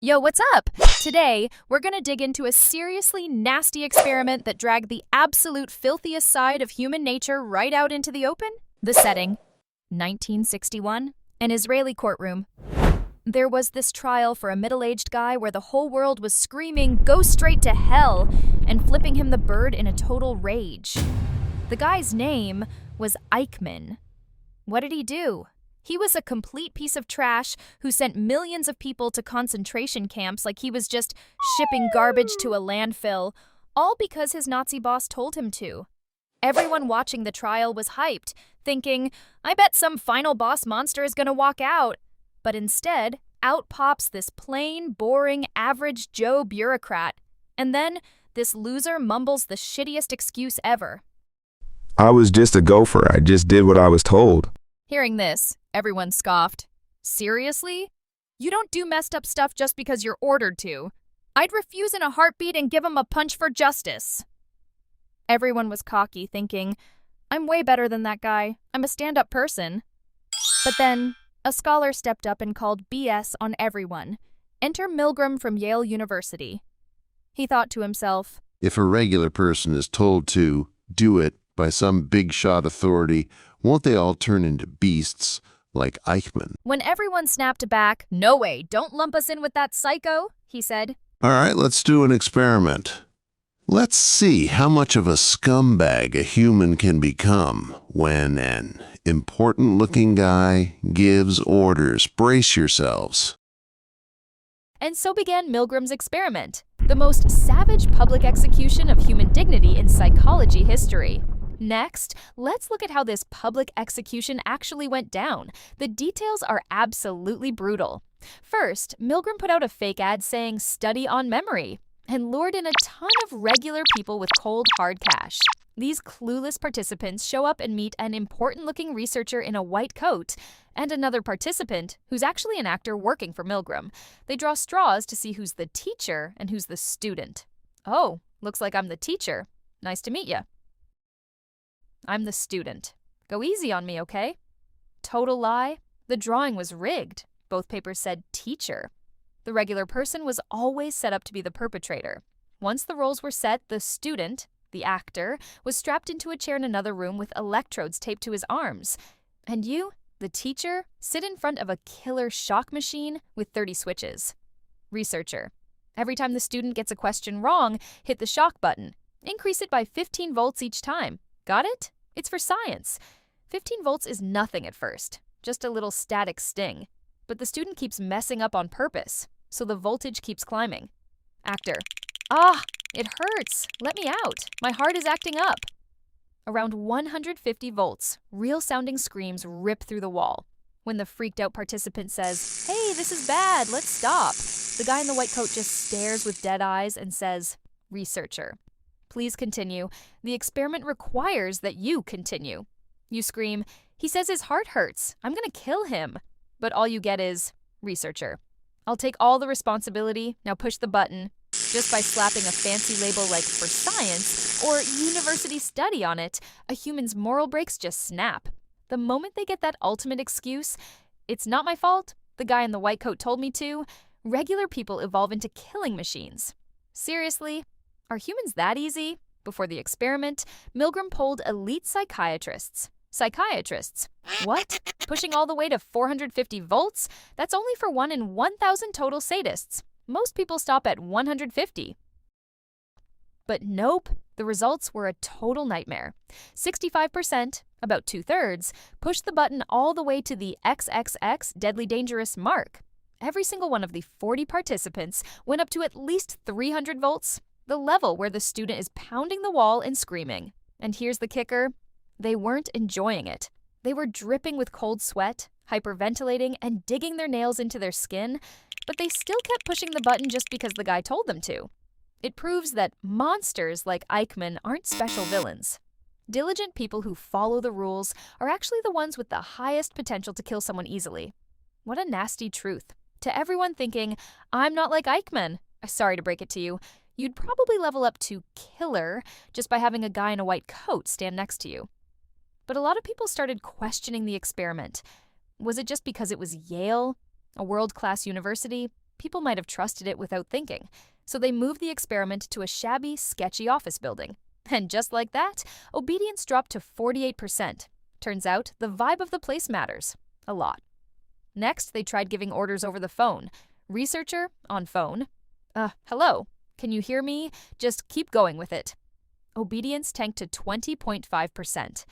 Yo, what's up? Today, we're gonna dig into a seriously nasty experiment that dragged the absolute filthiest side of human nature right out into the open. The setting, 1961, an Israeli courtroom. There was this trial for a middle-aged guy where the whole world was screaming, "Go straight to hell," and flipping him the bird in a total rage. The guy's name was Eichmann. What did he do? He was a complete piece of trash who sent millions of people to concentration camps like he was just shipping garbage to a landfill, all because his Nazi boss told him to. Everyone watching the trial was hyped, thinking, I bet some final boss monster is gonna walk out. But instead, out pops this plain, boring, average Joe bureaucrat. And then, this loser mumbles the shittiest excuse ever. I was just a gopher. I just did what I was told. Hearing this, everyone scoffed. Seriously? You don't do messed up stuff just because you're ordered to. I'd refuse in a heartbeat and give him a punch for justice. Everyone was cocky, thinking, I'm way better than that guy. I'm a stand-up person. But then, a scholar stepped up and called BS on everyone. Enter Milgram from Yale University. He thought to himself, if a regular person is told to do it by some big shot authority, won't they all turn into beasts like Eichmann? When everyone snapped back, no way, don't lump us in with that psycho, he said. All right, let's do an experiment. Let's see how much of a scumbag a human can become when an important-looking guy gives orders. Brace yourselves. And so began Milgram's experiment, the most savage public execution of human dignity in psychology history. Next, let's look at how this public execution actually went down. The details are absolutely brutal. First, Milgram put out a fake ad saying study on memory and lured in a ton of regular people with cold, hard cash. These clueless participants show up and meet an important-looking researcher in a white coat and another participant who's actually an actor working for Milgram. They draw straws to see who's the teacher and who's the student. Oh, looks like I'm the teacher. Nice to meet you. I'm the student. Go easy on me, okay? Total lie. The drawing was rigged. Both papers said teacher. The regular person was always set up to be the perpetrator. Once the roles were set, the student, the actor, was strapped into a chair in another room with electrodes taped to his arms. And you, the teacher, sit in front of a killer shock machine with 30 switches. Researcher. Every time the student gets a question wrong, hit the shock button. Increase it by 15 volts each time. Got it? It's for science. 15 volts is nothing at first, just a little static sting. But the student keeps messing up on purpose, so the voltage keeps climbing. Actor. Ah, it hurts. Let me out. My heart is acting up. Around 150 volts, real-sounding screams rip through the wall. When the freaked-out participant says, "Hey, this is bad, let's stop," the guy in the white coat just stares with dead eyes and says, "Researcher. Please continue. The experiment requires that you continue." You scream, "He says his heart hurts. I'm gonna kill him." But all you get is, "Researcher. I'll take all the responsibility. Now push the button." Just by slapping a fancy label like "for science" or "university study" on it, a human's moral brakes just snap. The moment they get that ultimate excuse, "It's not my fault. The guy in the white coat told me to," regular people evolve into killing machines. Seriously? Are humans that easy? Before the experiment, Milgram polled elite psychiatrists. Psychiatrists? What? Pushing all the way to 450 volts? That's only for 1 in 1,000 total sadists. Most people stop at 150. But nope, the results were a total nightmare. 65%, about 2/3, pushed the button all the way to the XXX deadly dangerous mark. Every single one of the 40 participants went up to at least 300 volts, the level where the student is pounding the wall and screaming. And here's the kicker. They weren't enjoying it. They were dripping with cold sweat, hyperventilating, and digging their nails into their skin, but they still kept pushing the button just because the guy told them to. It proves that monsters like Eichmann aren't special villains. Diligent people who follow the rules are actually the ones with the highest potential to kill someone easily. What a nasty truth. To everyone thinking, I'm not like Eichmann, sorry to break it to you, you'd probably level up to killer just by having a guy in a white coat stand next to you. But a lot of people started questioning the experiment. Was it just because it was Yale, a world-class university? People might have trusted it without thinking, so they moved the experiment to a shabby, sketchy office building. And just like that, obedience dropped to 48%. Turns out, the vibe of the place matters. A lot. Next, they tried giving orders over the phone. Researcher, on phone. Hello, can you hear me? Just keep going with it. Obedience tanked to 20.5%.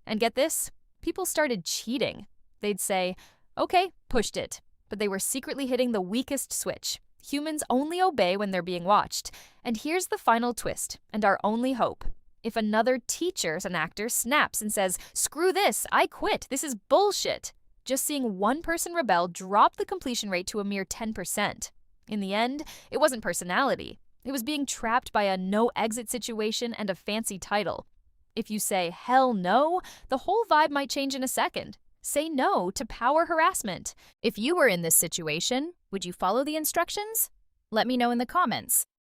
And get this, people started cheating. They'd say, okay, pushed it. But they were secretly hitting the weakest switch. Humans only obey when they're being watched. And here's the final twist, and our only hope. If another teacher, an actor, snaps and says, screw this, I quit, this is bullshit, just seeing one person rebel dropped the completion rate to a mere 10%. In the end, it wasn't personality. It was being trapped by a no-exit situation and a fancy title. If you say, hell no, the whole vibe might change in a second. Say no to power harassment. If you were in this situation, would you follow the instructions? Let me know in the comments.